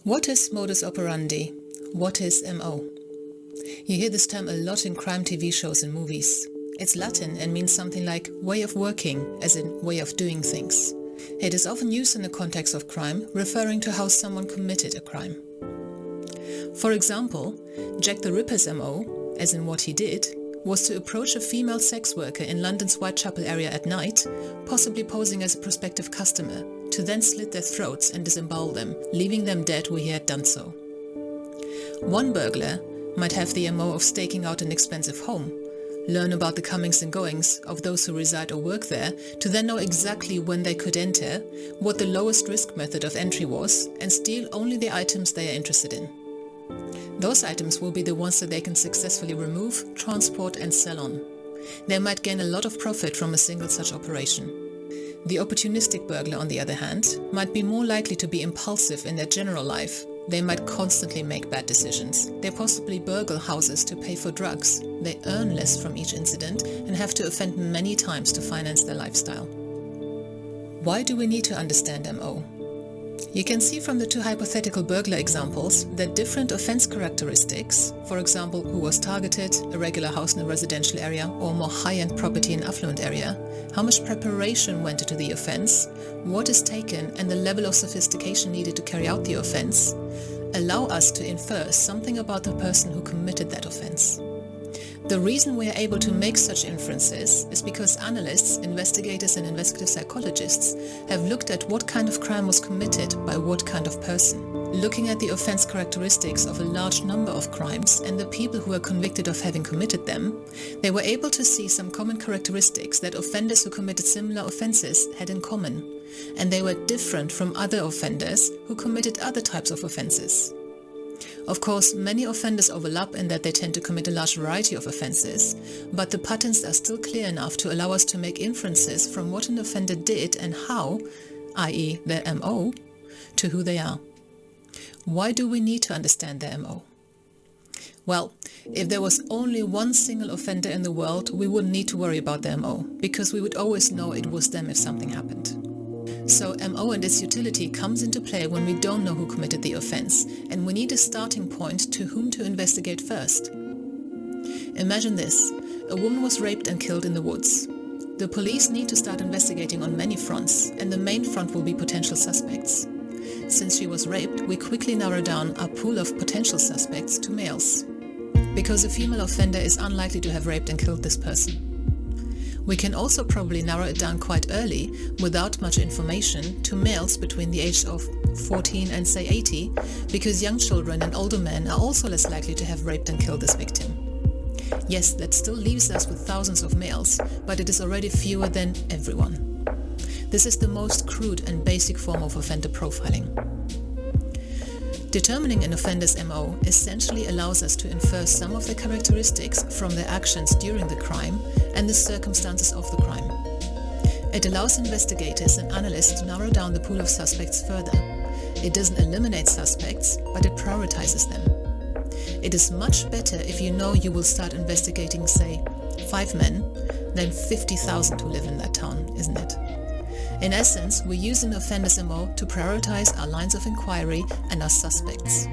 What is modus operandi? What is MO? You hear this term a lot in crime TV shows and movies. It's Latin and means something like way of working, as in way of doing things. It is often used in the context of crime, referring to how someone committed a crime. For example, Jack the Ripper's MO, as in what he did, was to approach a female sex worker in London's Whitechapel area at night, possibly posing as a prospective customer, to then slit their throats and disembowel them, leaving them dead where he had done so. One burglar might have the MO of staking out an expensive home, learn about the comings and goings of those who reside or work there, to then know exactly when they could enter, what the lowest risk method of entry was, and steal only the items they are interested in. Those items will be the ones that they can successfully remove, transport and sell on. They might gain a lot of profit from a single such operation. The opportunistic burglar, on the other hand, might be more likely to be impulsive in their general life. They might constantly make bad decisions. They possibly burgle houses to pay for drugs. They earn less from each incident and have to offend many times to finance their lifestyle. Why do we need to understand MO? You can see from the two hypothetical burglar examples that different offense characteristics, for example, who was targeted, a regular house in a residential area or more high-end property in an affluent area, how much preparation went into the offense, what is taken and the level of sophistication needed to carry out the offense, allow us to infer something about the person who committed that offense. The reason we are able to make such inferences is because analysts, investigators and investigative psychologists have looked at what kind of crime was committed by what kind of person. Looking at the offense characteristics of a large number of crimes and the people who were convicted of having committed them, they were able to see some common characteristics that offenders who committed similar offenses had in common, and they were different from other offenders who committed other types of offenses. Of course, many offenders overlap in that they tend to commit a large variety of offenses, but the patterns are still clear enough to allow us to make inferences from what an offender did and how, i.e. their MO, to who they are. Why do we need to understand their MO? Well, if there was only one single offender in the world, we wouldn't need to worry about their MO, because we would always know it was them if something happened. So MO and its utility comes into play when we don't know who committed the offense, and we need a starting point to whom to investigate first. Imagine this: a woman was raped and killed in the woods. The police need to start investigating on many fronts, and the main front will be potential suspects. Since she was raped, we quickly narrow down our pool of potential suspects to males, because a female offender is unlikely to have raped and killed this person. We can also probably narrow it down quite early, without much information, to males between the age of 14 and say 80, because young children and older men are also less likely to have raped and killed this victim. Yes, that still leaves us with thousands of males, but it is already fewer than everyone. This is the most crude and basic form of offender profiling. Determining an offender's MO essentially allows us to infer some of the characteristics from their actions during the crime and the circumstances of the crime. It allows investigators and analysts to narrow down the pool of suspects further. It doesn't eliminate suspects, but it prioritizes them. It is much better if you know you will start investigating, say, 5 men than 50,000 who live in that town, isn't it? In essence, we use an offender's MO to prioritize our lines of inquiry and our suspects.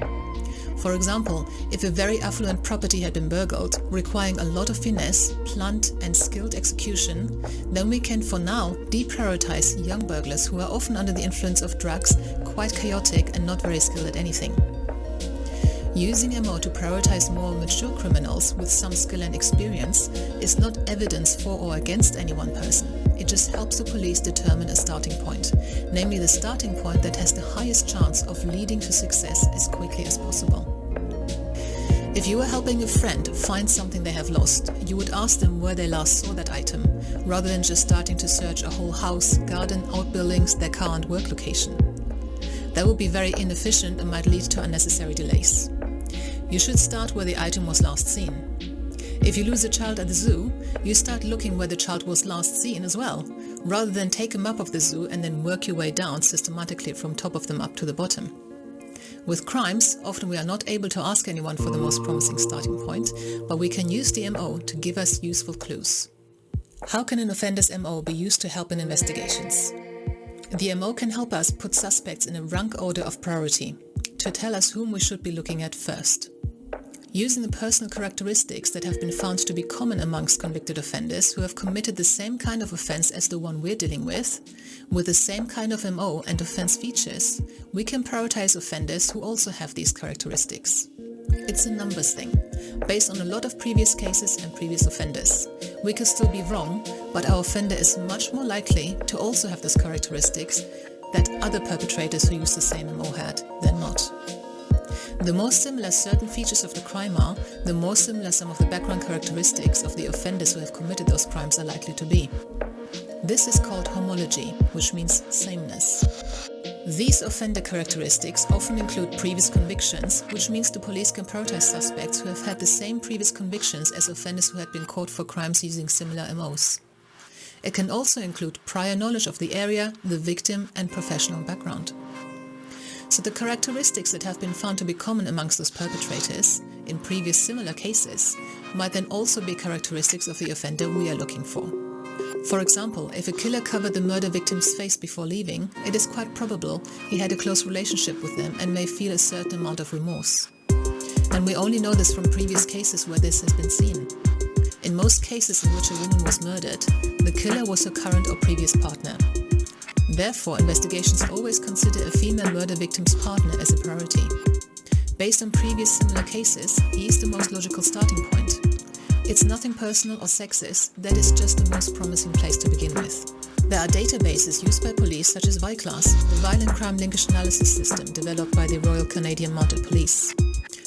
For example, if a very affluent property had been burgled, requiring a lot of finesse, blunt and skilled execution, then we can for now deprioritize young burglars who are often under the influence of drugs, quite chaotic and not very skilled at anything. Using MO to prioritize more mature criminals with some skill and experience is not evidence for or against any one person. It just helps the police determine a starting point, namely the starting point that has the highest chance of leading to success as quickly as possible. If you were helping a friend find something they have lost, you would ask them where they last saw that item, rather than just starting to search a whole house, garden, outbuildings, their car and work location. That would be very inefficient and might lead to unnecessary delays. You should start where the item was last seen. If you lose a child at the zoo, you start looking where the child was last seen as well, rather than take a map of the zoo and then work your way down systematically from top of the map to the bottom. With crimes, often we are not able to ask anyone for the most promising starting point, but we can use the MO to give us useful clues. How can an offender's MO be used to help in investigations? The MO can help us put suspects in a rank order of priority, to tell us whom we should be looking at first. Using the personal characteristics that have been found to be common amongst convicted offenders who have committed the same kind of offense as the one we're dealing with the same kind of MO and offense features, we can prioritize offenders who also have these characteristics. It's a numbers thing, based on a lot of previous cases and previous offenders. We could still be wrong, but our offender is much more likely to also have those characteristics that other perpetrators who use the same MO had than not. The more similar certain features of the crime are, the more similar some of the background characteristics of the offenders who have committed those crimes are likely to be. This is called homology, which means sameness. These offender characteristics often include previous convictions, which means the police can prioritize suspects who have had the same previous convictions as offenders who had been caught for crimes using similar MOs. It can also include prior knowledge of the area, the victim, and professional background. So the characteristics that have been found to be common amongst those perpetrators in previous similar cases might then also be characteristics of the offender we are looking for. For example, if a killer covered the murder victim's face before leaving, it is quite probable he had a close relationship with them and may feel a certain amount of remorse. And we only know this from previous cases where this has been seen. In most cases in which a woman was murdered, the killer was her current or previous partner. Therefore, investigations always consider a female murder victim's partner as a priority. Based on previous similar cases, he is the most logical starting point. It's nothing personal or sexist, that is just the most promising place to begin with. There are databases used by police such as VICLASS, the Violent Crime Linkage Analysis System developed by the Royal Canadian Mounted Police,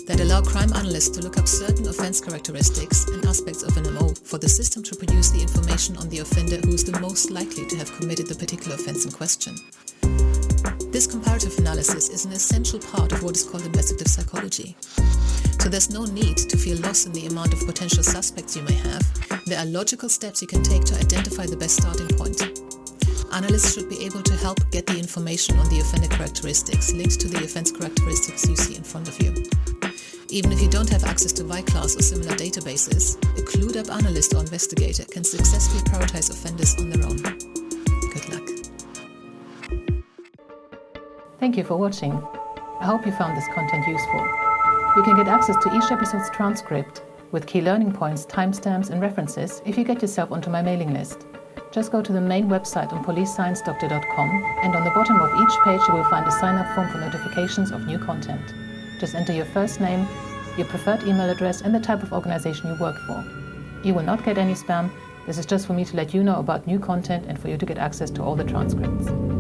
that allow crime analysts to look up certain offence characteristics and aspects of an MO for the system to produce the information on the offender who is the most likely to have committed the particular offence in question. This comparative analysis is an essential part of what is called investigative psychology. So there's no need to feel lost in the amount of potential suspects you may have. There are logical steps you can take to identify the best starting point. Analysts should be able to help get the information on the offender characteristics linked to the offence characteristics you see in front of you. Even if you don't have access to VICLASS or similar databases, a clued-up analyst or investigator can successfully prioritize offenders on their own. Good luck. Thank you for watching. I hope you found this content useful. You can get access to each episode's transcript with key learning points, timestamps and references if you get yourself onto my mailing list. Just go to the main website on policesciencedoctor.com, and on the bottom of each page you will find a sign-up form for notifications of new content. Just enter your first name, your preferred email address and the type of organization you work for. You will not get any spam. This is just for me to let you know about new content and for you to get access to all the transcripts.